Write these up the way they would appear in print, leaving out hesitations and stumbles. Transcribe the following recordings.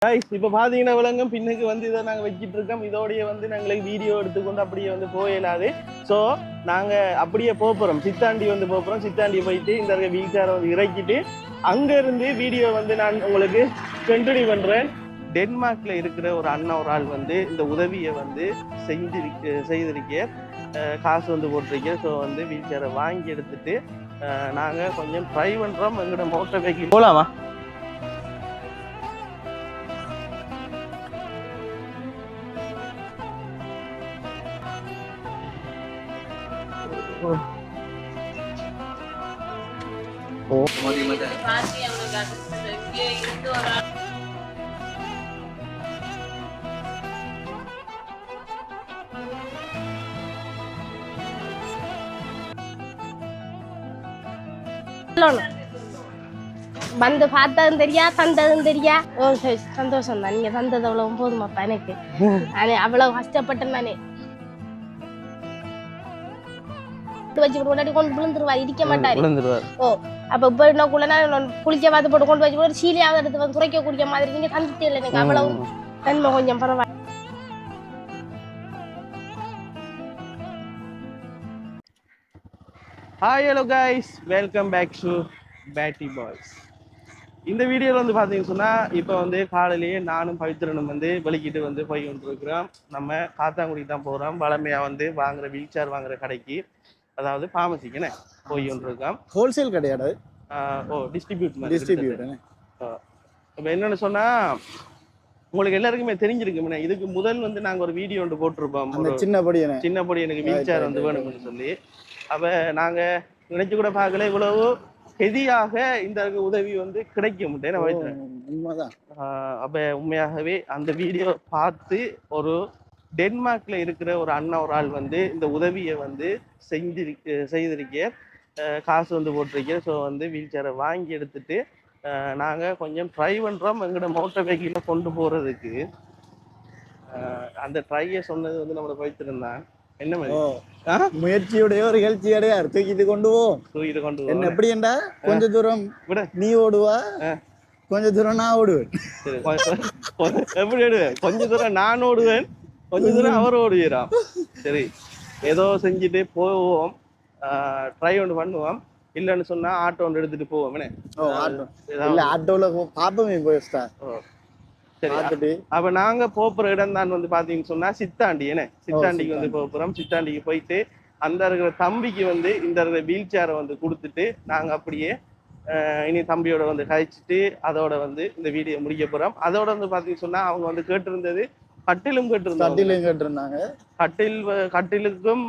இப்போ பார்த்தீங்கன்னா விலங்கும் பின்னுக்கு வந்து இதை நாங்கள் வச்சுட்டு இருக்கோம். இதோடைய வந்து நாங்களுக்கு வீடியோ எடுத்துக்கொண்டு அப்படியே வந்து போயிடாது. ஸோ நாங்கள் அப்படியே போகிறோம், சித்தாண்டி வந்து போகிறோம். சித்தாண்டி போயிட்டு இந்த வீல் சேரை வந்து இறக்கிட்டு அங்கேருந்து வீடியோ வந்து நான் உங்களுக்கு கண்டினியூ பண்ணுறேன். டென்மார்க்கில் இருக்கிற ஒரு அண்ணா ஒரு ஆள் வந்து இந்த உதவியை வந்து செய்திருக்க காசு வந்து போட்டிருக்கேன். ஸோ வந்து வீல் சேரை வாங்கி எடுத்துட்டு நாங்கள் கொஞ்சம் ட்ரை பண்ணுறோம். எங்களோட மோட்டர் பைக்கில் போகலாமா? வந்து பார்த்ததும் தெரியா தந்ததும் தெரியா. சந்தோஷம் தான், நீங்க தந்தது அவ்வளவு போதுமாப்பா எனக்கு. அவ்வளவு கஷ்டப்பட்டேன் நானே. வச்சு முன்னாடி கொண்டு விழுந்துருவாரு, இடிக்க மாட்டாரு. ஓ அப்ப இப்ப என்னக்குள்ள நான் குளிக்க பார்த்து போட்டு கொண்டு வச்சு ஒரு சீலையாவது எடுத்து வந்து குறைக்க குடிக்க மாதிரி நீங்க தந்துட்டே இல்லை எனக்கு. அவ்வளவு நன்மை கொஞ்சம் பரவாயில்ல. Hi hello guys, welcome back to batty boys. இந்த வீடியோவில் வந்து பார்த்தீங்கன்னு சொன்னால் இப்போ வந்து காலையிலேயே நானும் பவித்ரனும் வந்து வெளிக்கிட்டு வந்து போய் கொண்டிருக்கிறோம். நம்ம காத்தாங்குடி தான் போகிறோம். வளமையாக வந்து வாங்குற வீல் சேர் வாங்குற கடைக்கு, அதாவது ஃபார்மசிக்குன்னு போய் கொண்டிருக்கோம். ஹோல்சேல் கிடையாது, டிஸ்ட்ரிபியூட். இப்போ என்னென்னு சொன்னால் உங்களுக்கு எல்லாருக்குமே தெரிஞ்சிருக்குமே, இதுக்கு முதல் வந்து நாங்கள் ஒரு வீடியோ ஒன்று போட்டிருப்போம். சின்னப்படி எனக்கு வீல் சேர் வந்து வேணும்னு சொல்லி. அப்போ நாங்கள் நினைச்சு கூட பார்க்கல இவ்வளவு ஹெதியாக இந்த உதவி வந்து கிடைக்க முடியும். அப்போ உண்மையாகவே அந்த வீடியோ பார்த்து ஒரு டென்மார்க்ல இருக்கிற ஒரு அண்ணா ஒரு ஆள் வந்து இந்த உதவியை வந்து செய்திருக்க காசு வந்து போட்டிருக்கேன். ஸோ வந்து வீல் சேரை வாங்கி எடுத்துட்டு நாங்கள் கொஞ்சம் ட்ரை பண்ணுறோம் எங்களோட மோட்டர் பைக்கில் கொண்டு போகிறதுக்கு. அந்த ட்ரையை சொன்னது வந்து நம்மளை போய்த்திருந்தான். என்ன முயற்சியுடைய ஒரு நிகழ்ச்சியோடைய தூக்கிட்டு கொண்டு போவோம். என்ன எப்படின்னா கொஞ்ச தூரம் நீ ஓடுவா, கொஞ்ச தூரம் நான் ஓடுவேன். எப்படி ஓடுவேன்? கொஞ்ச தூரம் நான் ஓடுவேன், கொஞ்ச தூரம் அவர் ஓடுகிறான். சரி, ஏதோ செஞ்சுட்டு போவோம், ட்ரை ஒன்று பண்ணுவோம். இல்லைன்னு சொன்னா ஆட்டோ ஒன்று எடுத்துட்டு போவோம். ஆட்டோல பாப்பமே போயிட்டா. சரி, அப்ப நாங்க போற இடம் தான் வந்து பாத்தீங்கன்னு சொன்னா சித்தாண்டி. சித்தாண்டிக்கு வந்து போறோம். சித்தாண்டிக்கு போயிட்டு அந்த இருக்கிற தம்பிக்கு வந்து இந்த இருக்கிற வீல் சேரை வந்து கொடுத்துட்டு நாங்க அப்படியே இனி தம்பியோட வந்து கழிச்சிட்டு அதோட வந்து இந்த வீடியோ முடிக்க போறோம். அதோட வந்து பாத்தீங்கன்னு சொன்னா அவங்க வந்து கேட்டிருந்தது கட்டிலும் கேட்டிருந்தாங்க. கட்டிலுக்கும்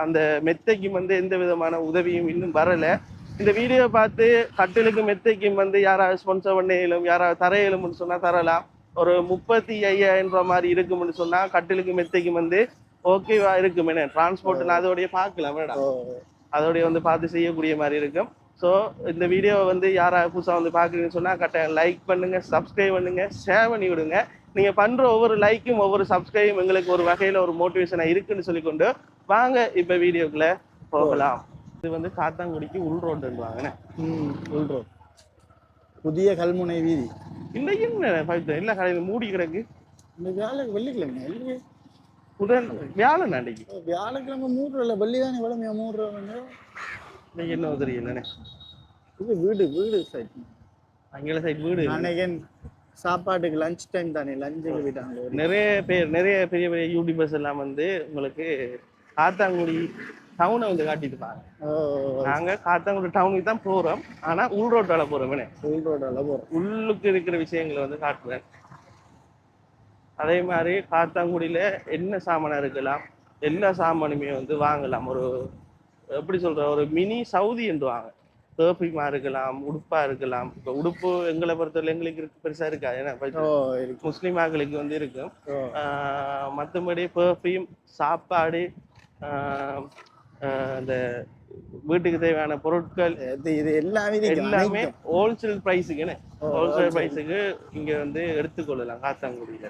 அந்த மெத்தைக்கும் வந்து எந்த விதமான உதவியும் இன்னும் வரல. இந்த வீடியோ பார்த்து கட்டிலுக்கும் மெத்தைக்கும் வந்து யாராவது ஸ்பான்சர் பண்ண இயலும், யாராவது தர இயலும்னு சொன்னா தரலாம். ஒரு 35,000 மாதிரி இருக்கும்னு சொன்னா கட்டிலுக்கு மெத்தைக்கும் வந்து ஓகேவா இருக்கும். என்ன டிரான்ஸ்போர்ட் நான் அதோடைய பார்க்கலாம் மேடம், அதோடைய வந்து பார்த்து செய்யக்கூடிய மாதிரி இருக்கும். ஸோ இந்த வீடியோவை வந்து யாராவது புதுசாக வந்து பார்க்குறீங்கன்னு சொன்னால் கட்டாயம் லைக் பண்ணுங்க, சப்ஸ்கிரைப் பண்ணுங்க, ஷேர் பண்ணி விடுங்க. நீங்க பண்ற ஒவ்வொரு லைக்கும் ஒவ்வொரு சப்ஸ்கிரைபும் எங்களுக்கு ஒரு வகையில ஒரு மோட்டிவேஷனா இருக்குன்னு சொல்லிக்கொண்டு வாங்க இப்ப வீடியோக்குள்ள போகலாம். இது வந்து காத்தாங்குடிக்கு உள் ரோடுவாங்க. உள் ரோடு, புதிய கல்முனை வீதி. இல்ல கடையில மூடி கிடக்கு. இந்த வெள்ளிக்கிழமை வியாழன் அன்னைக்கு வியாழக்கிழமை மூடுறல, வெள்ளிதானே விளமையா மூடுறவங்க. நீங்க என்ன தெரியல, இது வீடு சைட், அங்கே சைட் வீடு. அன்னைக்கு சாப்பாட்டுக்கு லஞ்ச் டைம் தானே, லஞ்சுக்கு போயிட்டாங்க. நிறைய பெரிய பெரிய யூடியூபர்ஸ் எல்லாம் வந்து உங்களுக்கு காத்தாங்குடி டவுனை வந்து காட்டிட்டுப்பாங்க. நாங்க காத்தாங்குடி டவுனுக்கு தான் போறோம், ஆனா உள் ரோட்டால போறோம். உள்ளுக்கு இருக்கிற விஷயங்களை வந்து காட்டுவேன். அதே மாதிரி காத்தாங்குடியில என்ன சாமானா இருக்கலாம், எல்லா சாமானுமே வந்து வாங்கலாம். ஒரு எப்படி சொல்ற, ஒரு மினி சவுதி என்று வாங்க. பெர்ஃப்யூமா இருக்கலாம், உடுப்பா இருக்கலாம். இப்போ உடுப்பு எங்களை பொறுத்தவரை எங்களுக்கு பெருசா இருக்காது, ஏன்னா முஸ்லீம் ஆக்களுக்கு வந்து இருக்கும். மற்றபடி பெர்ஃப்யூம், சாப்பாடு, இந்த வீட்டுக்கு தேவையான பொருட்கள் இது எல்லாமே ஹோல்சேல் பிரைஸுக்கு ஹோல்சேல் பிரைஸுக்கு இங்க வந்து எடுத்துக்கொள்ளலாம் காத்தாங்குடியில.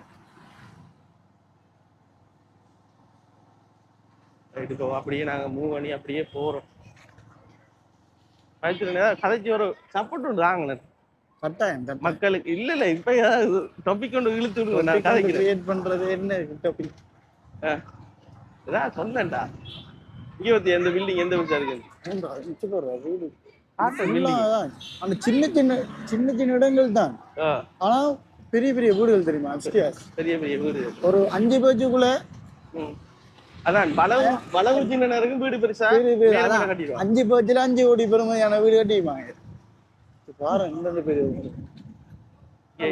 எடுக்கோம் அப்படியே நாங்க மூவ் பண்ணி அப்படியே போறோம். கதைச்சு ஒரு சப்போர்ட் ஒன்று வாங்கினேன். கட்டாயம் மக்களுக்கு இல்ல இப்ப டாபிக் கொண்டு இழுத்து விடுவேன் நான் கதைக்கிறேன். கிரியேட் பண்றது என்ன டாபிக்? இதான் சொன்னேன்டா. இங்க வந்து எந்த பில்டிங் எந்த வீட்டா இருக்கு? வீடு அந்த சின்ன சின்ன இடங்கள் தான். ஆனா பெரிய பெரிய வீடுகள் தெரியுமா? பெரிய பெரிய வீடு ஒரு 5 பேஜுக்குள்ள. அதான் வளவு சின்ன இருக்கு வீடு பெருசா 5 பேஜ்ல 5 கோடி பெருமையான வீடு கட்டிப்பாங்க. பாரு இந்த பெரிய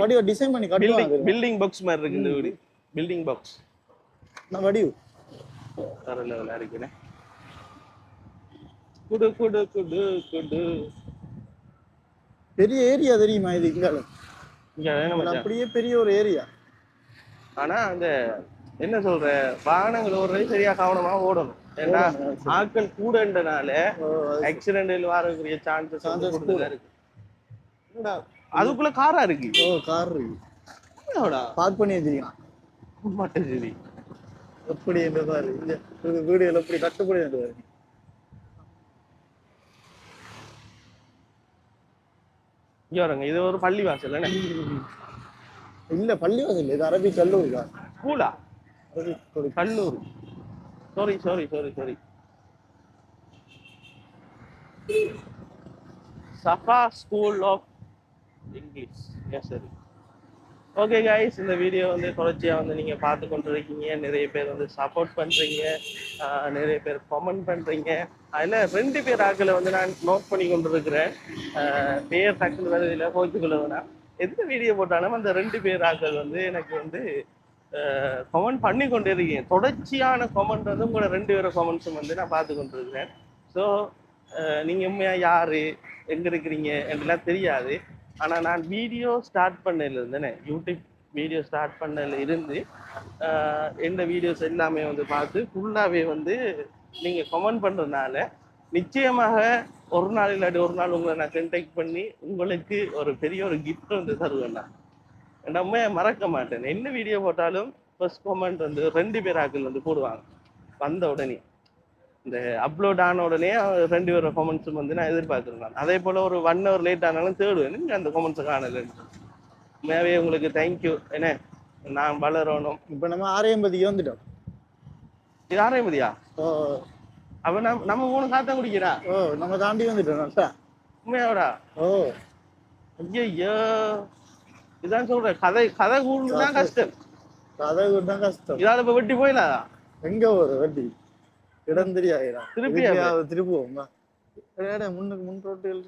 வடிவ டிசைன் பண்ணி கட்டுவாங்க. பில்டிங் பாக்ஸ் மாதிரி இருக்கு இந்த வீடு. பில்டிங் பாக்ஸ் நான் வடிவு வேற லெவலா இருக்குனே. குடு குடு குடு குடு பெரிய ஏரியா தெரியுமா இது? இங்க அப்படியே பெரிய ஒரு ஏரியா. ஆனா அந்த என்ன சொல்ற வாகனங்கள் ஓடுறது சரியா கவனமா ஓடணும். ஏன்னா ஆட்கள் கூடன்றனால ஆக்சிடென்ட் வரக்கூடிய சான்சஸ் கூடுதலா இருக்கு. அதுக்குள்ள காரா இருக்கு. கார் இருக்கு. பார்க் பண்ணி வச்சிருக்கான் மட்டும். சரி எப்படி என்ன பாரு இந்த வீடியோல எப்படி கட்டுப்படி பாரு. இங்க வரங்க இது ஒரு பள்ளி வாசல் இல்ல பள்ளி வாசல் இது அரபி கல்லூரி ஸ்கூலா? கல்லூரி. Sorry sorry sorry sorry Safa school of English. Yes சரி. ஓகே கைஸ், இந்த வீடியோ வந்து தொடர்ச்சியாக வந்து நீங்கள் பார்த்து கொண்டு இருக்கீங்க. நிறைய பேர் வந்து சப்போர்ட் பண்ணுறீங்க, நிறைய பேர் கமெண்ட் பண்ணுறீங்க. அதில் 2 பேர் ஆக்களை வந்து நான் நோட் பண்ணி கொண்டு இருக்கிறேன். பேர் டக்குன்னு வருதில்லை, கோச்சுக்குள்ள வேணாம். எந்த வீடியோ போட்டாலும் அந்த 2 பேர் ஆக்கள் வந்து எனக்கு வந்து கமெண்ட் பண்ணி கொண்டு இருக்கீங்க. தொடர்ச்சியான கமெண்ட் வந்து உங்களோட 2 பேரோட கமெண்ட்ஸும் வந்து நான் பார்த்து கொண்டு இருக்கிறேன். ஸோ நீங்கள் உண்மையாக யார் எங்கே இருக்கிறீங்க என்றெல்லாம் தெரியாது. ஆனால் நான் வீடியோ ஸ்டார்ட் பண்ணல இருந்தேனே, யூடியூப் வீடியோ ஸ்டார்ட் பண்ணல இருந்து எந்த வீடியோஸ் எல்லாமே வந்து பார்த்து ஃபுல்லாகவே வந்து நீங்கள் கமெண்ட் பண்ணுறதுனால நிச்சயமாக ஒரு நாள் இல்லாட்டி ஒரு நாள் உங்களை நான் கான்டாக்ட் பண்ணி உங்களுக்கு ஒரு பெரிய ஒரு கிஃப்ட் வந்து தருவேன். நான் நம்ம மறக்க மாட்டேன். என்ன வீடியோ போட்டாலும் ஃபர்ஸ்ட் கமெண்ட் வந்து 2 பேர் ஆக்கள் வந்து போடுவாங்க. வந்த உடனே இந்த அப்லோட் ஆன உடனே 2 பேரோட கமெண்ட்ஸும் வந்து நான் எதிர்பார்க்குறேன். அதே போல் ஒரு 1 hour லேட் ஆனாலும் தேடுவேன் நீங்கள் அந்த கமெண்ட்ஸை காணல. உண்மையாகவே உங்களுக்கு தேங்க்யூ. என்ன நான் வளரணும். இப்போ நம்ம 6:50 வந்துட்டோம். இது 6:50? அப்போ நம்ம 3 காத்தா குடிக்கிறா? நம்ம தாண்டி வந்துட்டோம். உண்மையாவடா? ஐயோ இதான் சொல்றேன், கதை கூடுதான் கஷ்டம். கதை கூடுதான் கஷ்டம். இதால இப்போ வெட்டி போயிடாதா? எங்க ஒரு வெட்டி இடம் தெரியாதா? திருப்புவோம் முன் ரோட்டுகள்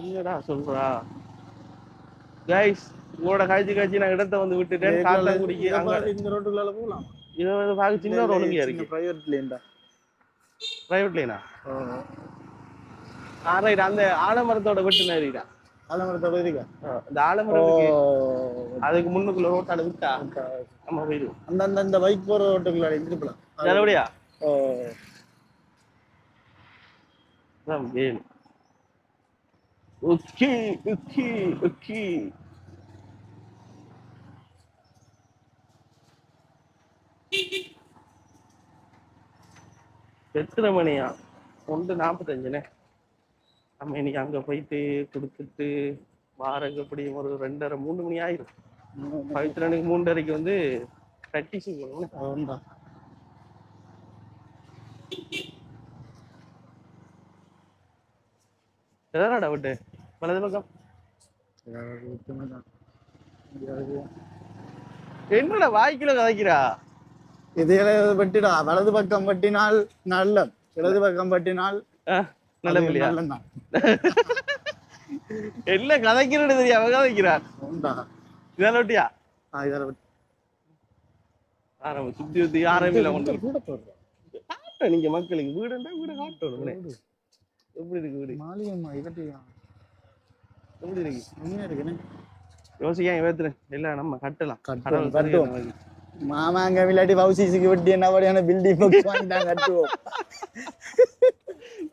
இல்லடா சொல்றா. கைஸ் உங்களோட காய்ச்சி நான் இடத்த வந்து விட்டுட்டேன். காத்தா குடிக்க இந்த ரோட்டுக்குள்ள போகலாம். இதை வந்து பார்க்க சின்ன ஒரு ஒழுங்கியா இருக்கு. பிரைவேட் லேண்டா? பிரைவேட் லேனா? ரைட். அந்த ஆலமரத்தோட வெட்டு நேரிடா. ஆலமரத்தோட இருக்கா? இந்த ஆலமரத்துக்கு அதுக்கு முன்னுக்குள்ள ரோட்டால விட்டா நம்ம போயிடுவோம். அந்த பைக் போற ரோட்டுக்குள்ள திருப்பலாம். நல்லபடியா? வேணும். Okay okay okay. எத்தனை மணியா? 1:45. நம்ம இன்னைக்கு அங்க போயிட்டு கொடுத்துட்டு வாரங்க எப்படியும் ஒரு 2:30-3 மணி ஆயிரும். 3:30 வந்து பிராக்டிஸிங் பண்ணுவோம். எதாடா விட்டு வலது பக்கம் என்னடா வாய்க்குள்ள கதைக்கிறா? இதையில வெட்டிடா. வலது பக்கம் வெட்டினால் நல்ல, இடது பக்கம் வெட்டினால் நல்ல பிள்ளையா? என்ன கதைக்கிறது தெரியாம கதைக்கிறார். இதால வெட்டியா? இதால வெட்டி ஆரம்பி சுத்தி சுத்தி ஆரம்பில கொண்டு காட்ட. நீங்க மக்களுக்கு வீடுண்டா வீடு காட்டணும். எப்படி இருக்கு வீடு? மாளிகம்மா இதட்டியா எப்படி இருக்கு? உண்மையா இருக்குன்னு யோசிக்காம ஏத்துறேன். இல்ல நம்ம கட்டலாம். கட்டுவோம். மாமாங்க விளையாடி வவுசிக்கு வெட்டி என்ன வழியான பில்டிங் பாக்ஸ் வாங்கிட்டாங்க கட்டுவோம்.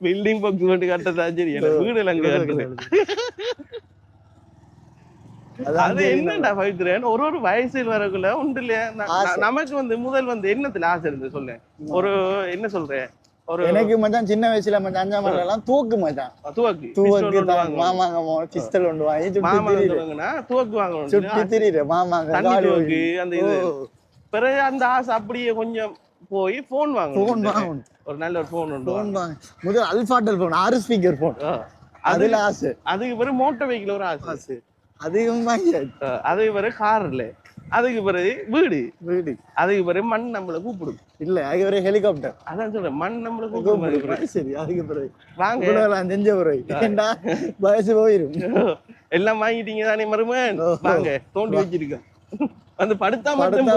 பில்டிங் பாக்ஸ் மட்டும் கட்டதான் சரி. வீடு அங்க கட்டுறேன். அது என்னடா பவித்ரன், ஒரு வயசில் வரக்குள்ள உண்டு இல்லையா? நமக்கு வந்து முதல் வந்து என்னத்துல ஆசை இருந்து சொல்ல, ஒரு என்ன சொல்றேன், எனக்கு மச்சான் சின்ன வயசுல மச்சான் 5ஆம் ஆண்டுல எல்லாம் தூக்கு மச்சான் தூக்கு தான் மாமாங்க பிஸ்டல் கொண்டு வாங்கி தூக்கு வாங்கணும் சுட்டி திரியிற மாமாங்க அந்த இது பிறகு அந்த ஆசை அப்படியே கொஞ்சம் போய் போன் வாங்கணும் ஒரு நல்ல ஒரு போன் முதல் அல்பாட்டல் போன் 6 ஸ்பீக்கர் போன் அதுல ஆசை அதுக்கு பிறகு மோட்டார் வெஹிக்கிள் ஒரு ஆசை அதிகம் அதுக்கு பிறகு கார் இல்ல அதுக்கு பிறகு வீடு அதுக்கு பிறகு மண் நம்மள கூப்பிடும் இல்ல அதுக்கு பிறகு ஹெலிகாப்டர் அதான் சொல்றேன் மண் நம்மள கூப்பிடும் சரி அதுக்கு பிறகு வாங்க செஞ்ச பிறகு ஏண்டா வயசு போயிரும் எல்லாம் வாங்கிட்டீங்க தானே மருமன் வாங்க தோண்டி வச்சிருக்கோம் வந்து படுத்தா மட்டும்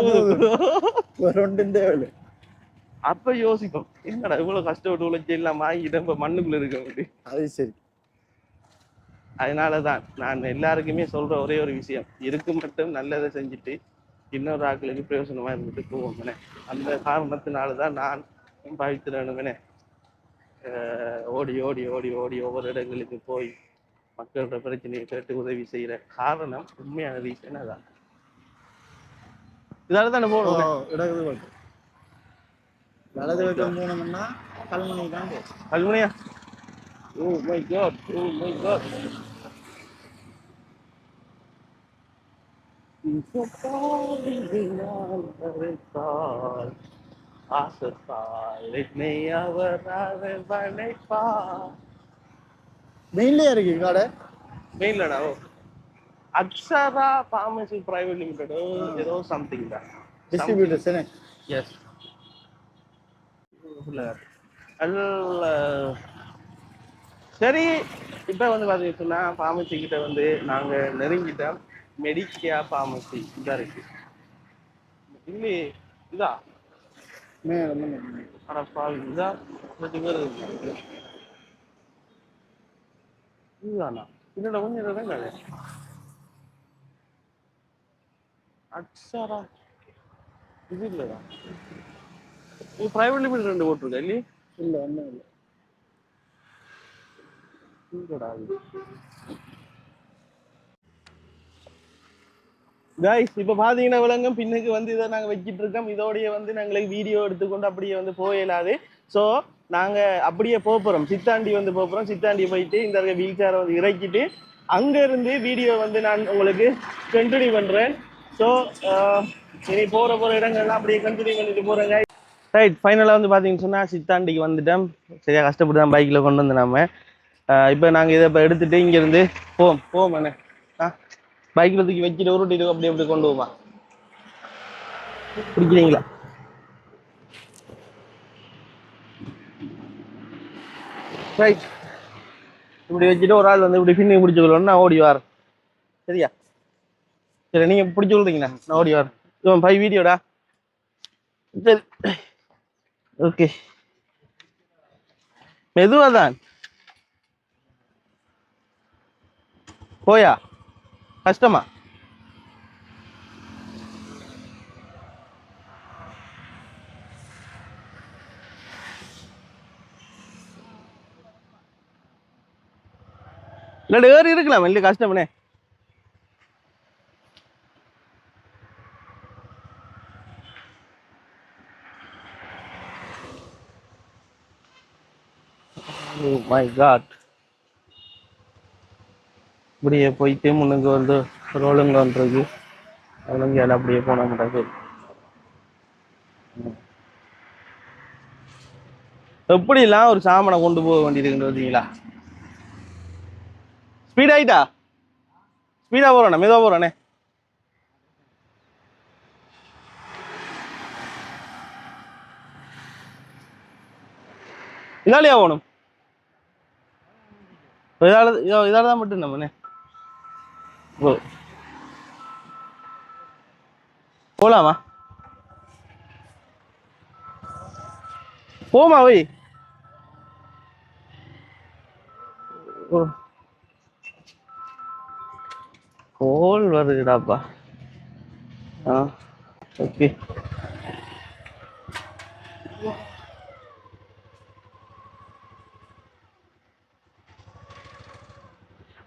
தேவை அப்ப யோசிப்போம் என்னடா இவ்வளவு கஷ்டப்பட்டு உழைச்சி எல்லாம் வாங்கிட்டு இப்ப மண்ணுக்குள்ள இருக்க அது சரி அதனாலதான் நான் எல்லாருக்குமே சொல்ற ஒரே ஒரு விஷயம் இருக்கு மட்டும் நல்லதை செஞ்சுட்டு இன்னொரு ஆட்களுக்கு பிரயோசனமா இருந்துட்டு போவோம் அந்த காரணத்தினாலதான் நான் பாவித்திரனுமே ஓடி ஓடி ஓடி ஓடி ஒவ்வொரு இடங்களுக்கு போய் மக்களோட பிரச்சனையை கேட்டு உதவி செய்யற காரணம் உண்மையான ரீசன் அதான் இதால தானே போகணும் வலது பக்கம் போனோம்னா கல்முனை தான் கல்முனையா Oh my god, oh my god. மெயின்லயே இருக்கு கடை மெயின்லடா ஓ அக்ஷரா ஃபார்மசி பிரைவேட் லிமிடெட் ஏதோ சம்திங் தான் டிஸ்ட்ரிபியூட்டர்ஸ் என்ன எஸ் அல்ல சரி இப்போ வந்து பார்த்தீங்கன்னா ஃபார்மசி கிட்ட வந்து நாங்கள் நெருங்கிட்டோம் மெடிக்கேர் ஃபார்மசி இதாக இருக்கு இல்லை இதா அடப்பா இதா இதுதானா இதோட கொஞ்சம் தானே அக்ஷரா இது இல்லைதா இது ப்ரைவேட் லிமிட் 2 போட்டிருக்கா இல்லையே இல்லை ஒன்றும் இல்லை கைஸ் இப்ப பாத்தீங்கன்னா விலங்கும் பின்னுக்கு வந்து இதை நாங்க வச்சிட்டு இருக்கோம் இதோடய வந்து நாங்களுக்கு வீடியோ எடுத்துக்கொண்டு அப்படியே வந்து போயிடாது ஸோ நாங்க அப்படியே போறோம் சித்தாண்டி வந்து போறோம் சித்தாண்டி போயிட்டு இந்த வீல் சேரை வந்து இறக்கிட்டு அங்க இருந்து வீடியோ வந்து நான் உங்களுக்கு கண்டினியூ பண்றேன் ஸோ இனி போற இடங்கள்லாம் அப்படியே கண்டினியூ பண்ணிட்டு போறேங்க ரைட் ஃபைனலாக வந்து பார்த்தீங்கன்னு சொன்னால் சித்தாண்டிக்கு வந்துட்டோம் சரியா கஷ்டப்பட்டு தான் பைக்கில் கொண்டு வந்து நாம இப்போ நாங்கள் இதை இப்போ எடுத்துகிட்டு இங்கேருந்து போவோம் அண்ணே பைக்கில் தூக்கி வச்சுட்டு உருட்டிட்டு அப்படி அப்படி கொண்டு போமா பிடிக்கிறீங்களா ரைட் இப்படி வச்சுட்டு ஒரு ஆள் வந்து இப்படி பின்னி பிடிச்சிக்கொள்ளணும் நான் ஓடி வார் சரியா சரி நீங்கள் பிடிச்சி கொள்றீங்களா நான் ஓடி வார் இவன் பை வீடியோடா சரி ஓகே மெதுவாக தான் போயா கஷ்டமா இல்லாட்டி ஏறி இருக்கலாம் இல்லையா கஷ்டம்னே Oh my god. இப்படியே போயிட்டு முன்னுக்கு வந்து ரோலுங்க வந்துருக்கு அவனுங்க அப்படியே போன மாட்டாங்க எப்படிலாம் ஒரு சாமனை கொண்டு போக வேண்டியதுன்னு பார்த்தீங்களா ஸ்பீட் ஆயிட்டா ஸ்பீடா போறானே மெதுவா போறானே இதாலையா போகணும் இதால தான் மட்டும் நம்மனே போலாமா போமா வை கோல் வருதுடாப்பா ஓகே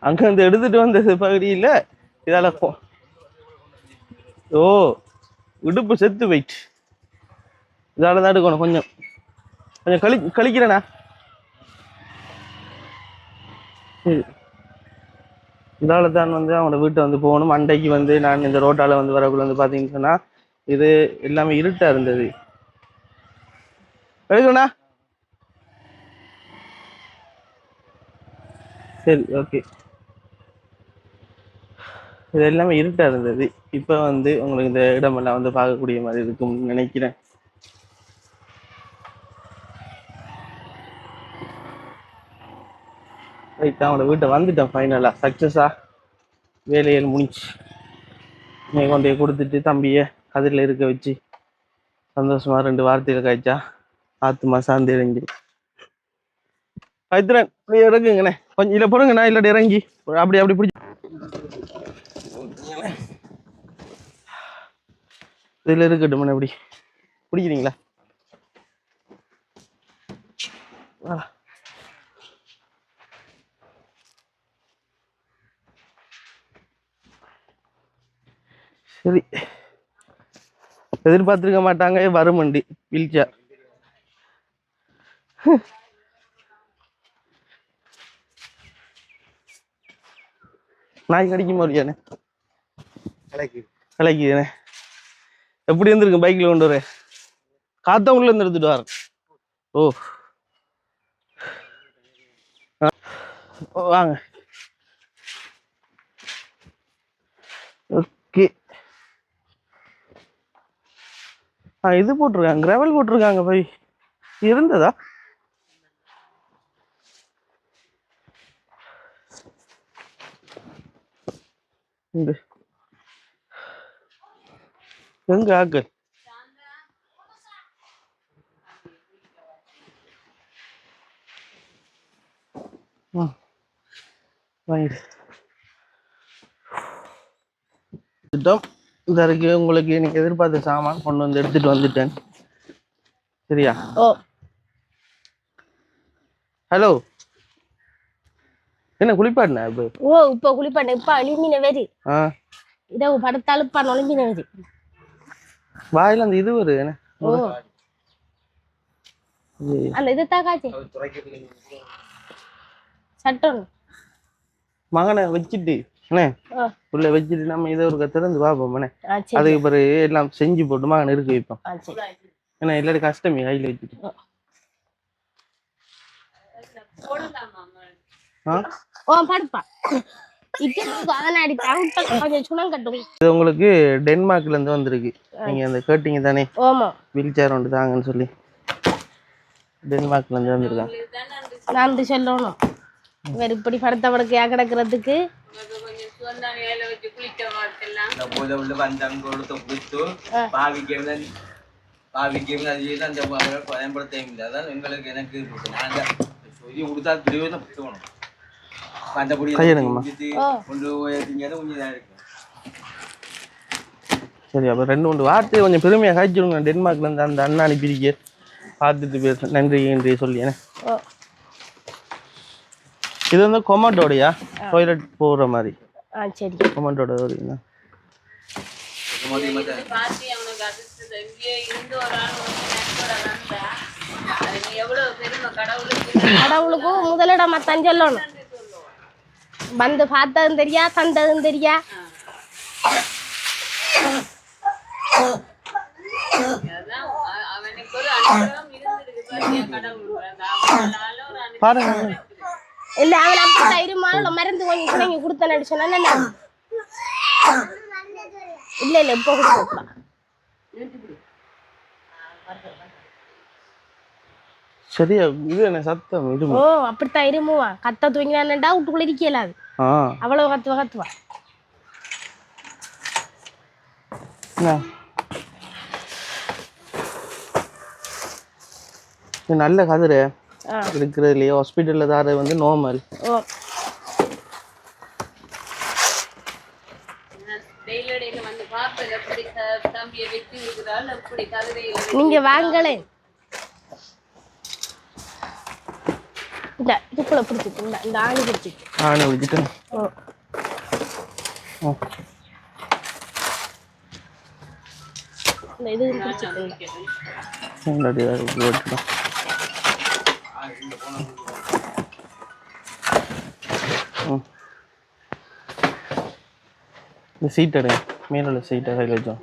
அங்க வந்து எடுத்துட்டு வந்தது பகுதியில் இதால ஓ இடுப்பு செத்து போயிட்டு இதால தான் எடுக்கணும் கொஞ்சம் கொஞ்சம் கழிக்கிறேண்ணா. இதால தான் வந்து அவங்களோட வீட்டை வந்து போகணும். அண்டைக்கு வந்து நான் இந்த ரோட்டால வந்து வரக்குள்ள வந்து பார்த்தீங்கன்னு சொன்னா இது எல்லாமே இருட்டா இருந்தது. கழிக்கணா. சரி, ஓகே. இது எல்லாமே இருட்டா இருந்தது. இப்போ வந்து உங்களுக்கு இந்த இடமெல்லாம் வந்து பார்க்கக்கூடிய மாதிரி இருக்கும்னு நினைக்கிறேன். ரைட், அவங்களோட வீட்டை வந்துட்டேன் ஃபைனலாக. சக்ஸஸாக வேலையில் முடிச்சு நீங்கள் கொண்டு போய் கொடுத்துட்டு தம்பியை கதிரில் இருக்க வச்சு சந்தோஷமாக 2 வார்த்தையில் காய்ச்சா ஆத்துமா சார்ந்து இறங்கி கைத்துறேன். இப்படி இறங்குங்கண்ணே, கொஞ்சம் இல்லை போடுங்கண்ணா, இல்லாட்டி இறங்கி அப்படி பிடிச்சி இதில் இருக்கட்டும்ண்ணே. எப்படி பிடிக்கிறீங்களா? சரி, எதிர்பார்த்துருக்க மாட்டாங்க வரும் வண்டி வீல்சேர். நாய் கடிக்குமா இல்லையாண்ணே? கலைக்குதுண்ணே. எப்படி இருந்திருக்கு பைக்கில் கொண்டு வர? காத்தா உள்ள இருந்து எடுத்துட்டு வர. ஓ வாங்க. ஓகே. இது போட்டிருக்காங்க, கிராவல் போட்டிருக்காங்க. போய் இருந்ததா? எங்க ஆக்கள் இந்த இருக்கு. உங்களுக்கு எனக்கு எதிர்பார்த்த சாமான் கொண்டு வந்து எடுத்துட்டு வந்துட்டேன். சரியா? ஹலோ, என்ன குளிப்பாட்டின? இப்போ குளிப்பாட்டேன். இப்போ அலுமின வேறு இரவு படத்தாலுப்பா நொழும்பின வேறு வாயில அந்த இது ஒரு அந்த இது தாக்காச்சு சட்டம் மகனை வச்சுட்டு உள்ள வச்சுட்டு நம்ம இதை ஒரு திறந்து பார்ப்போம். அதுக்கு பிறகு எல்லாம் செஞ்சு போட்டு மகன் இருக்க வைப்போம். ஏன்னா இல்லாட்டி கஷ்டமே கையில வச்சுட்டு. இது உங்களுக்கு டென்மார்க்ல இருந்து வந்திருக்கு. நீங்க அந்த கேட்டீங்க தானே வீல் சேர் ஒன்று தாங்கன்னு சொல்லி. டென்மார்க்ல இருந்து வந்திருக்காங்க. நன்றி சொல்லணும். வேற இப்படி படுத்த படுக்கையா கிடக்கிறதுக்கு சரி, அப்ப 2-3 வார்த்தை கொஞ்சம் பெருமையா காய்ச்சிடுங்க. டென்மார்க்ல இருந்து அந்த அண்ணா அனுப்பியிருக்க பார்த்துட்டு பேச நன்றி என்று சொல்லி. இது வந்து கொமண்டோடையா டாய்லெட் போற மாதிரி? சரி, கொமண்டோட வருதுங்க. கடவுளுக்கும் முதலிடமா தான் சொல்லணும். வந்து பார்த்ததும் தெரியா, தந்ததும் தெரியா. பாருங்க இல்ல அவன் அப்படி இருமால மருந்து கொஞ்சம் பிள்ளைங்க கொடுத்தேன்னு சொன்னா இல்ல இல்ல இப்ப கொடுக்கலாம். சரியா? இது என்ன சத்தம்? ஓ அப்படித்தான் இருமுவா. கத்த தூங்கினான்டா வீட்டுக்குள்ள இருக்கல. அது அவ்வளவு கத்துவா. நல்ல கதிரை இருக்கிறதுலயே ஹாஸ்பிட்டல்ல தார வந்து நார்மல். நீங்க வாங்களே. இந்த இதுக்குள்ள பிடிச்சிட்டு இந்த ஆணி பிடிச்சிட்டு இந்த இது பிடிச்சிட்டு இந்த சீட் எடுங்க, மேல உள்ள சீட்டை கையில் வச்சோம்.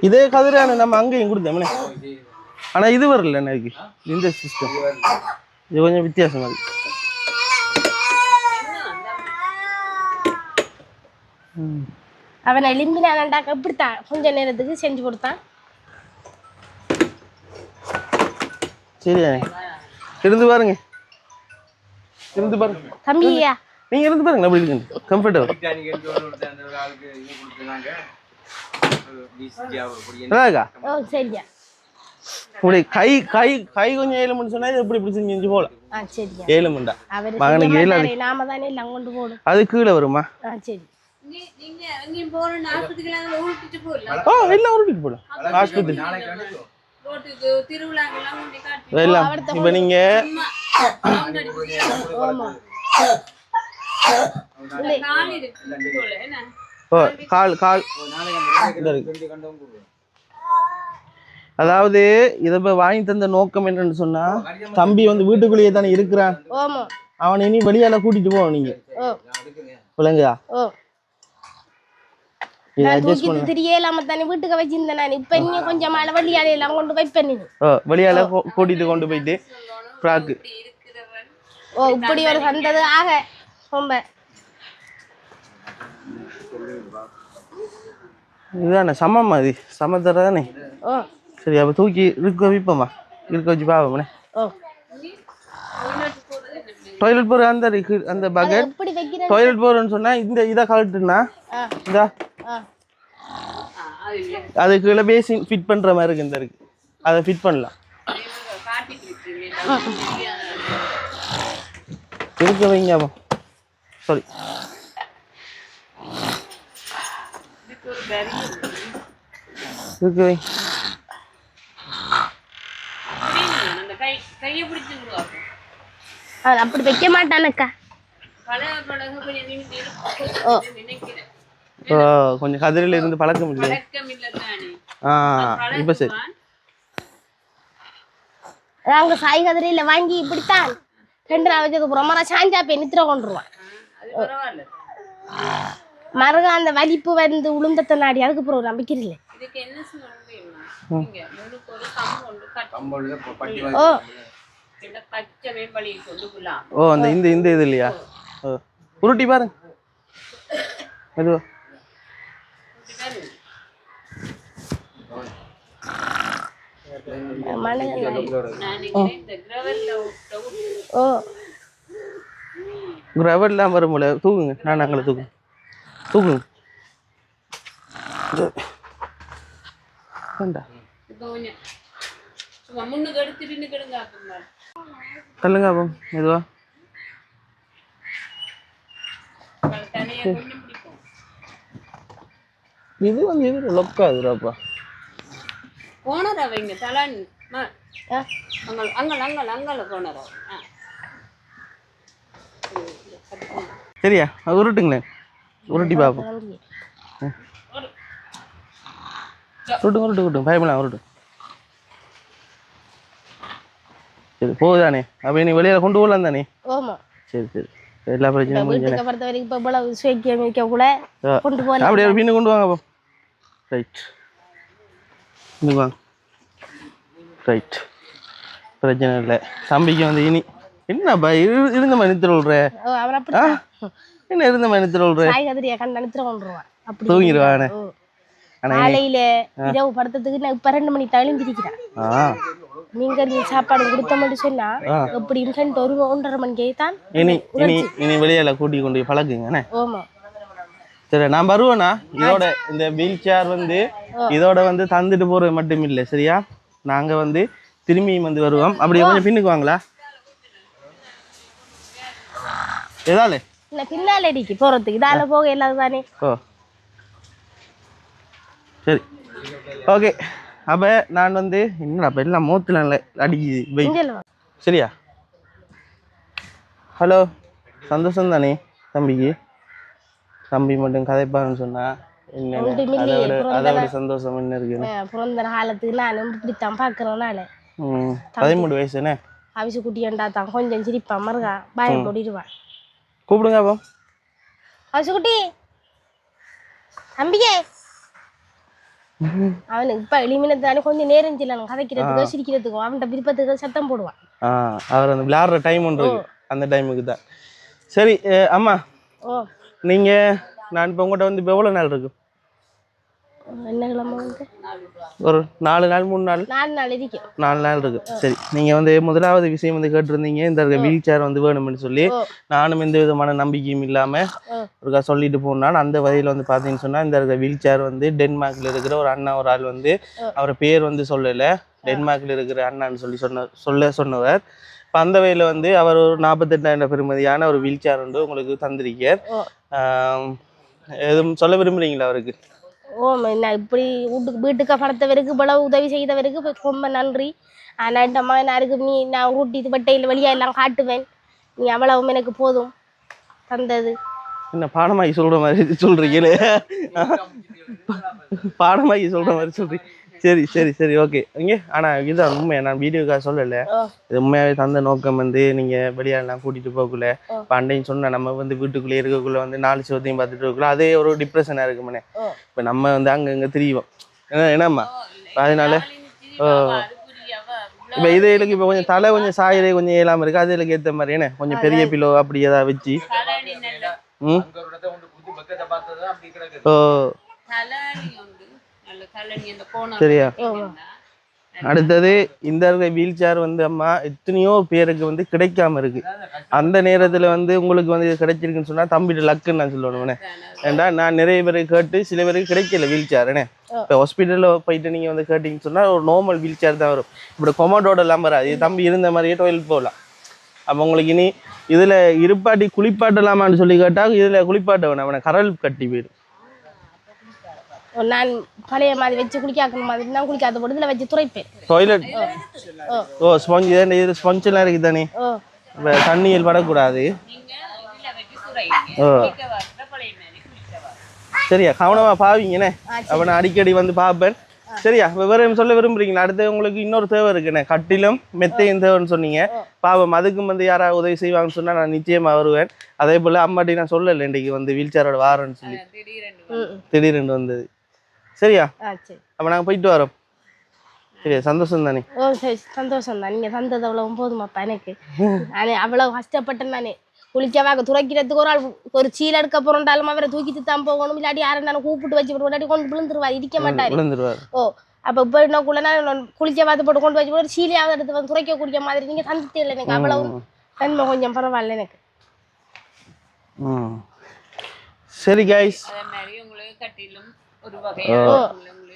இதே கதிரான நம்ம அங்கேயும் கொடுத்தோம்னே, ஆனால் இது வரல எனக்கு இந்த சிஸ்டம். இது கொஞ்சம் வித்தியாசமா இருக்கு. அவன் எலும்பினாண்டாக்க இப்படித்தான் கொஞ்ச நேரத்துக்கு செஞ்சு கொடுத்தான். சரியானே, இருந்து பாருங்க, இருந்து பாருங்க தம்பியா, நீங்க இருந்து பாருங்க. அப்படி இருக்கு கம்ஃபர்டபுள். சரியா கை கை கை கொஞ்சம் ஏழுமணி சொன்னா எப்படி இப்படி செஞ்சு போகலாம். ஏழுமண்டா மகனுக்கு ஏழு, நாம தானே எல்லாம் கொண்டு போகணும். அது கீழே வருமா? சரி. ஓ எல்லாம் உருட்டிட்டு போகலாம் ஆஸ்பத்திரி எல்லாம். இப்ப நீங்க கால் கால் அதாவது இத வாங்கி தந்த நோக்கம் என்னன்னு சொன்னா, தம்பி வந்து வீட்டுக்குள்ளேயே தானே இருக்கிறான், அவன் இனி வெளியால கூட்டிட்டு போவோம். நீங்க விளங்குதா? வீட்டுக்கு வச்சிருந்தேன். இப்ப இன்னும் கொஞ்சம் வெளியால எல்லாம் கொண்டு வைப்பேன். வெளியால கூட்டிட்டு கொண்டு போயிட்டு ஃப்ராக்கு. ஓ இப்படி ஒரு சந்தது ஆக ரொம்ப இதுதானே சமம், மாதிரி சமத்தர தானே. சரி, அப்ப தூக்கி இருக்க வைப்போமா, இருக்க வச்சு பாப்போம்னே. டாய்லெட் போற அந்த அந்த பக்கெட் டாய்லெட் போறேன்னு சொன்னா இந்த இதை கழட்டுனா இந்த அதுக்குள்ள பேசின் ஃபிட் பண்ற மாதிரி இருக்கு. இந்த இருக்கு, அதை ஃபிட் பண்ணலாம். இருக்க வைங்க. சாரி, இருக்கு வை. அப்படி வைக்க மாட்டானக்கா. கொஞ்சம் கதிரில இருந்து பழக்கம் இல்லை. இப்ப சரி. நாங்க சாய் கதிரையில வாங்கி இப்படித்தான் 2 நாள் வச்சதுக்கு அப்புறமா சாஞ்சா போய் நித்திர கொண்டுருவான். மருக அந்த வலிப்பு வந்து உளுந்தத்தை நாடி அதுக்கு அப்புறம் நம்பிக்கை இல்லை. ஓ அந்த இந்த இந்த இது இல்லையா? உருட்டி பாருங்க. மெதுவா கிரவல்லாம் வரும் போல. தூக்குங்க, நான் அங்கே தூக்குங்க, தூக்குங்க. தள்ளுங்க அப்போ மெதுவா. இது வந்து இது லொக்காதுடாப்பா. போனரா வைங்க தலான் அங்கல் அங்கல் அங்கல் அங்கல் போனரா. சரியா, அது உருட்டுங்களேன், உருட்டி பார்ப்போம். உருட்டு உருட்டு உருட்டு, பயப்படலாம், உருட்டு. சரி போகுதானே? அப்போ நீ வெளியில கொண்டு போகலாம் தானே? சரி சரி, எல்லா பிரச்சனையும் அப்படியே மீன் கொண்டு வாங்க. அப்போ ரைட், இன்னும் வாங்க. ரைட், பிரச்சனை இல்லை. தம்பிக்கு வந்து இனி என்னப்பா இருந்த மாதிரி நித்திர விடுற? என்ன இருந்த மாதிரி நித்திர விடுற? தூங்கிடுவானே. காலையில இரவு படுத்ததுக்கு நான் இப்ப 2 மணி தழுந்திருக்கிறேன். நீங்க சாப்பாடு கொடுத்த மட்டும் சொன்னா எப்படின்னு 1-1:30 மணிக்கே தான் இனி வெளியில கூட்டி கொண்டு போய் பழகுங்க. சரி, நான் வருவேண்ணா. இதோட இந்த வீல் சேர் வந்து இதோட வந்து தந்துட்டு போறது மட்டும் இல்லை, சரியா? நாங்க வந்து திரும்பியும் வந்து வருவோம். அப்படி கொஞ்சம் பின்னுக்கு வாங்களா? எதால இல்ல பின்னால அடிக்கு போறதுக்கு இதால போக எல்லாரும் தானே. ஓ சரி, ஓகே. அப்ப நான் வந்து என்னடா எல்லாம் மூத்துல அடிக்குது, சரியா? ஹலோ, சந்தோஷம் தானே தம்பிக்கு? தம்பி மட்டும் கதைப்பாருன்னு சொன்னா அதை விட சந்தோஷம் என்ன இருக்கு? பிறந்த காலத்துக்கு நானும் இப்படித்தான் பாக்குறதுனால 13 வயசு என்ன அவிசு குட்டியண்டா தான் கொஞ்சம் சிரிப்பா மருகா பாயம் போட்டிடுவான். கூப்பிடுங்க அப்போ. அவிசு குட்டி தம்பியே அவனுக்கு இப்ப எளிமினத்தானே கொஞ்சம் நேரம் செல்லணும் கதைக்கிறதுக்கோ சிரிக்கிறதுக்கோ அவன்கிட்ட விருப்பத்துக்கு சத்தம் போடுவான். அவர் அந்த விளையாடுற டைம் ஒன்று இருக்கு அந்த டைமுக்கு தான். சரி அம்மா நீங்க நான் இப்போ உங்கள்கிட்ட வந்து இப்போ எவ்வளோ நாள் இருக்கு? என்ன கிழமை வந்து ஒரு 4 நாள் 3 நாள் 4 நாள் இருக்கு. 4 நாள் இருக்கு. சரி நீங்க வந்து முதலாவது விஷயம் வந்து கேட்டிருந்தீங்க இந்த வீல் சேர் வந்து வேணும்னு சொல்லி. நானும் எந்த விதமான நம்பிக்கையும் இல்லாம ஒருக்கா சொல்லிட்டு போனான். அந்த வகையில் வந்து பார்த்தீங்கன்னு சொன்னா இந்த வீல் சேர் வந்து டென்மார்க்ல இருக்கிற ஒரு அண்ணா ஒரு ஆள் வந்து அவர் பேர் வந்து சொல்லலை, டென்மார்க்ல இருக்கிற அண்ணான்னு சொல்லி சொன்னவர். இப்போ அந்த வகையில் வந்து அவர் ஒரு 48,000 பெறுமதியான ஒரு வீல் சேர் வந்து உங்களுக்கு தந்திருக்கார். எதுவும் சொல்ல விரும்புறீங்களா அவருக்கு? நான் இப்படி வீட்டுக்கு படுத்தவருக்கு இவ்வளவு உதவி செய்தவருக்கு ரொம்ப நன்றி. ஆனால் இந்த மகனாருக்கு நீ நான் ஊட்டி பட்டையில் வெளியே எல்லாம் காட்டுவேன், நீ அவ்வளவும் எனக்கு போதும் தந்தது. என்ன பாடமாகி சொல்ற மாதிரி சொல்றீங்களே? பாடமாகி சொல்ற மாதிரி சொல்றீங்க. சரி சரி சரி ஓகே. இங்கே ஆனால் இதுதான் உண்மையை நான் வீடியோக்காக சொல்லலை. இது உண்மையாகவே தந்த நோக்கம் வந்து நீங்கள் வெளியாடலாம் கூட்டிகிட்டு போகக்குள்ள பண்டையும் சொன்ன நம்ம வந்து வீட்டுக்குள்ளே இருக்கக்குள்ள வந்து 4 சிவத்தையும் பார்த்துட்டு இருக்கக்குள்ள அதே ஒரு டிப்ரெஷனாக இருக்குமானே. இப்போ நம்ம வந்து அங்கங்கே திரிவோம் என்னம்மா அதனால இப்போ இது எனக்கு இப்போ கொஞ்சம் தலை கொஞ்சம் சாயிலே கொஞ்சம் இயலாமல் இருக்குது. அது எனக்கு ஏற்ற மாதிரி என்ன கொஞ்சம் பெரிய பிலோ அப்படி ஏதாவது வச்சு சரியா. அடுத்தது இந்த வீல் சேர் வந்து அம்மா எத்தனையோ பேருக்கு வந்து கிடைக்காம இருக்கு. அந்த நேரத்துல வந்து உங்களுக்கு வந்து கிடைச்சிருக்குன்னு சொன்னா தம்பிட்டு லக்குன்னு நான் சொல்லணும்னே. ஏன்டா நான் நிறைய பேருக்கு கேட்டு சில பேருக்கு கிடைக்கல வீல் சேர். என்ன இப்போ ஹாஸ்பிட்டல்ல போயிட்டு நீங்க வந்து கேட்டீங்கன்னு சொன்னா ஒரு நார்மல் வீல் சேர் தான் வரும். இப்படி கொமோடோட எல்லாம் வராது. தம்பி இருந்த மாதிரியே டாய்லெட் போகலாம். அப்போ உங்களுக்கு இனி இதுல இருப்பாட்டி குளிப்பாட்டலாமான்னு சொல்லி கேட்டா இதுல குளிப்பாட்ட வேணாம், அவனை கரல் கட்டி போயிடும். நான் பழைய மாதிரி வச்சு குளிக்காத மாதிரி நான் குளிக்காத போட்டு இதில் வச்சு துடைப்பேன். டாய்லெட் ஸ்பாஞ்ச் இது ஸ்பாஞ்ச் எல்லாம் இருக்கு தானே, தண்ணியில் படக்கூடாது. சரியா கவனமா பாவீங்கண்ணே. அப்ப நான் அடிக்கடி வந்து பார்ப்பேன். சரியா வேற சொல்ல விரும்புறீங்களா? அடுத்து உங்களுக்கு இன்னொரு தேவை இருக்குண்ணே, கட்டிலும் மெத்தையும் தேவைன்னு சொன்னீங்க. பாவம் அதுக்கும் வந்து யாராவது உதவி செய்வாங்கன்னு சொன்னா நான் நிச்சயமா வருவேன். அதே போல அம்மாட்டி நான் சொல்லலை இன்றைக்கு வந்து வீல் சேரோட வாரன்னு சொல்லி திடீரென்று வந்தது. சரியா அப்ப நாங்க போயிட்டு வரோம். சரியா சந்தோஷம் தானே? சரி சந்தோஷம் தான். நீங்க தந்தது அவ்வளவு போதுமாப்பா எனக்கு. நானே அவ்வளவு கஷ்டப்பட்டேன். நானே குளிக்கவாக துறைக்கிறதுக்கு ஒரு ஆள் ஒரு சீல எடுக்க போறோம்டாலும் அவரை தூக்கிட்டு தான் போகணும். இல்லாட்டி யாரும் கூப்பிட்டு வச்சு இல்லாட்டி கொண்டு விழுந்துருவாரு, இடிக்க மாட்டாரு. அப்ப இப்ப இன்னக்குள்ள நான் குளிக்க வாத்து போட்டு கொண்டு வச்சு ஒரு சீலையாவது எடுத்து வந்து துறைக்க குடிக்க மாதிரி நீங்க தந்துட்டே இல்லை எனக்கு. அவ்வளவு நன்மை கொஞ்சம் பரவாயில்ல எனக்கு. சரி கைஸ்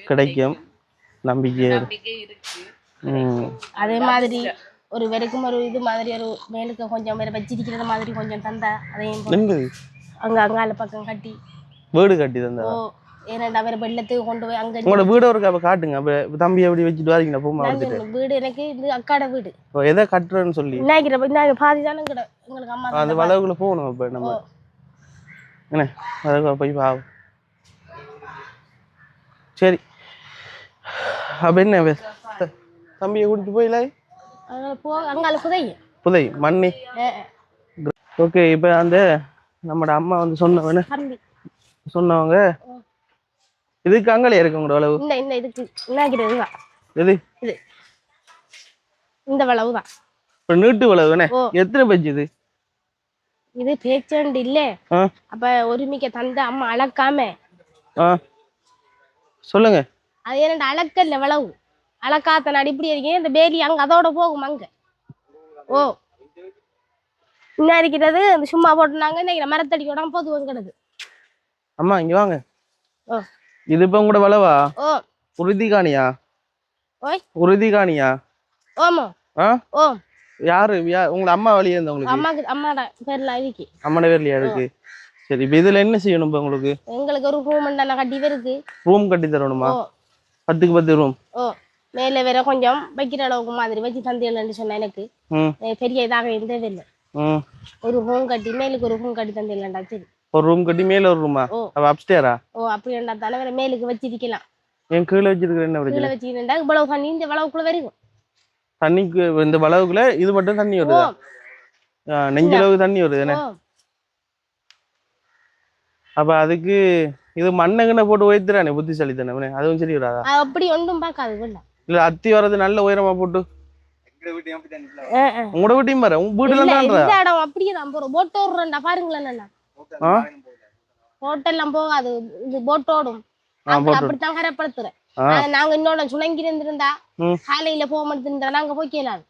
கிடைக்கும் நம்பிக்கை இருக்கு. அதே மாதிரி ஒரு வெறுக்கும் ஒரு இது மாதிரி ஒரு மேலுக்கு கொஞ்சம் வேற வச்சிருக்கிறது மாதிரி கொஞ்சம் தந்தா அதையும் அங்க அங்கால பக்கம் கட்டி வீடு கட்டி தந்தா. ஏன்னா வேற வெள்ளத்துக்கு கொண்டு போய் அங்க உங்களோட வீடு ஒரு காட்டுங்க. தம்பி எப்படி வச்சுட்டு வரீங்க? வீடு எனக்கு இது அக்காட வீடு. எதை கட்டுறேன்னு சொல்லி நாங்க பாதி தானே எங்களுக்கு அம்மா அந்த வளவுக்குள்ள போகணும். இப்ப நம்ம என்ன வளவுக்குள்ள போய் பாவம். சரி அப்ப என்ன தம்பியை கூட்டிட்டு போயில அங்கால புதை மண்ணி. ஓகே இப்ப அந்த நம்மட அம்மா வந்து சொன்னவங்க இதுக்கு அங்கலே இருக்கு உங்களோட அளவு எது இந்த வளவுதான் நீட்டு வளவு. எத்தனை பேஜ் இது? இது பேச்சண்டு இல்ல. அப்ப ஒருமிக்க தந்த அம்மா அளக்காம சொல்லுங்க. அது என்னோட அளக்கல்ல வளவு அளக்காத்த அடிப்படி இருக்கேன். இந்த பேலி அங்க அதோட போகும் அங்க. என்ன இருக்கிறது சும்மா போட்டுனாங்க. இன்னைக்கு மரத்தடி கூட போதுவங்கிறது. அம்மா இங்க வாங்க. இது இப்ப உங்களோட வளவா? உறுதிகாணியா? உறுதிகாணியா? ஆமா. யாரு உங்களோட அம்மா வழியா இருந்த உங்களுக்கு? அம்மாட பேர்ல இருக்கு. அம்மாட பேர்லயா இருக்கு? சரி இப்ப இதுல என்ன செய்யணும் இப்ப உங்களுக்கு? எங்களுக்கு ஒரு ரூம் கட்டி இருக்கு. ரூம் கட்டி தரணுமா? 10க்கு 10 ரூம். மேல வேற கொஞ்சம் வைக்கிற அளவுக்கு மாதிரி வச்சு தந்தேன்னு சொன்ன எனக்கு பெரிய இதாக இருந்தது இல்லை. ஒரு ரூம் கட்டி மேலுக்கு ஒரு ரூம் கட்டி தந்திடலாம்டா சரி ஒரு ரூம் கட்டி மேல ஒரு ரூமா அப்ப அப்ஸ்டேரா அப்படி வேண்டாம் தலைவரை மேலுக்கு வச்சிருக்கலாம் என் கீழே வச்சிருக்கிற என்ன பிரச்சனை கீழே வச்சிருந்தா இவ்வளவு தண்ணி இந்த வளவுக்குள்ள வரைக்கும் தண்ணிக்கு இந்த வளவுக்குள்ள இது மட்டும் தண்ணி வருதா நெஞ்சளவுக்கு தண்ணி வருது என்ன அப்ப அதுக்கு இது மண்ணங்கன போட்டு உயர்த்துறானே புத்திசாலி தானே அதுவும் சரி வராதா அப்படி ஒன்றும் பார்க்காது வேண்டாம் இல்ல அத்தி வர்றது நல்ல உயரமா போட்டு உங்களோட வீட்டையும் பாரு உங்க வீட்டுல இந்த இடம் அப்படியே தான் போறோம் போட் ஓடுறா பாருங்களேன் போட் எல்லாம் போகாது இது போட் ஓடும் அப்படித்தான் கரைப்படுத்துறேன் நாங்க இன்னொன்னு சுணங்கி இருந்திருந்தா காலையில போக மாட்டேன் நாங்க போய்க்கலாம்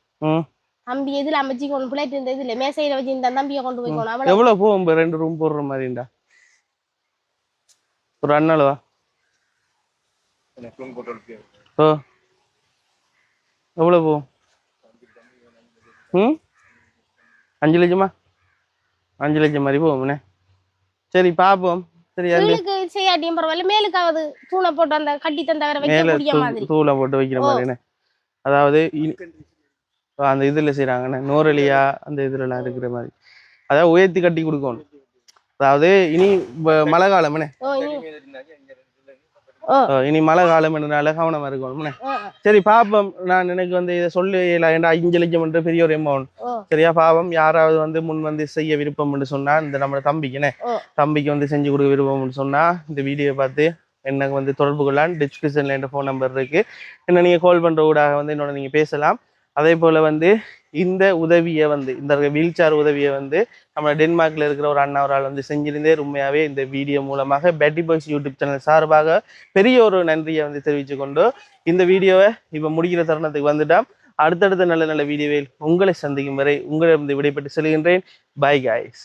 தம்பி எதுல அமைச்சிக்கணும் பிள்ளைட்டு இருந்த இதுல மேசையில வச்சு இந்த தம்பியை கொண்டு போய்க்கணும் எவ்வளவு போகும் 2 ரூம் போடுற மாதிரிண்டா ஒரு அண்ணாளுவா எவ்வளவு போகும் 5 லட்சமா 5 லட்சம் மாதிரி போகும்ண்ணே சரி பாப்போம் சரி செய்யாட்டியும் பரவாயில்ல மேலுக்காவது தூணை போட்டு அந்த கட்டி தந்தவரை வைக்க மாதிரி தூளை போட்டு வைக்கிற மாதிரிண்ணே அதாவது அந்த இதுல செய்யறாங்கண்ணே நோரலியா அந்த இதுல எல்லாம் இருக்கிற மாதிரி அதாவது உயர்த்தி கட்டி கொடுக்கணும் அதாவது இனி மழை காலம்ண்ணே இனி மழை காலம்னால கவனமா இருக்கணும்ண்ணே சரி பாப்போம் நான் எனக்கு வந்து இதை சொல்லி 5 லட்சம் பெரிய ஒரு அமௌண்ட் சரியா பாவம் யாராவது வந்து முன் வந்து செய்ய விருப்பம்னு சொன்னா இந்த நம்ம தம்பிக்கு வந்து செஞ்சு கொடுக்க விருப்பம்னு சொன்னா இந்த வீடியோ பார்த்து எனக்கு வந்து தொடர்பு கொள்ளலாம் டிஸ்கிரிப்ஷன்ல என் ஃபோன் நம்பர் இருக்கு என்ன நீங்க கால் பண்ற ஊடாக வந்து என்னோட நீங்க பேசலாம் அதே போல வந்து இந்த உதவியை வந்து இந்த வீல் சேர் உதவியை வந்து நம்ம டென்மார்க்ல இருக்கிற ஒரு அண்ணா ஒரு ஆள் வந்து செஞ்சிருந்தே உண்மையாவே இந்த வீடியோ மூலமாக பேட்டி பாய்ஸ் யூடியூப் சேனல் சார்பாக பெரிய ஒரு நன்றியை வந்து தெரிவித்து கொண்டு இந்த வீடியோவை இப்ப முடிக்கிற தருணத்துக்கு வந்துட்டோம் அடுத்தடுத்த நல்ல நல்ல வீடியோவில் உங்களை சந்திக்கும் வரை உங்களிடம் விடைபெற்று செல்கின்றேன் பை காய்ஸ்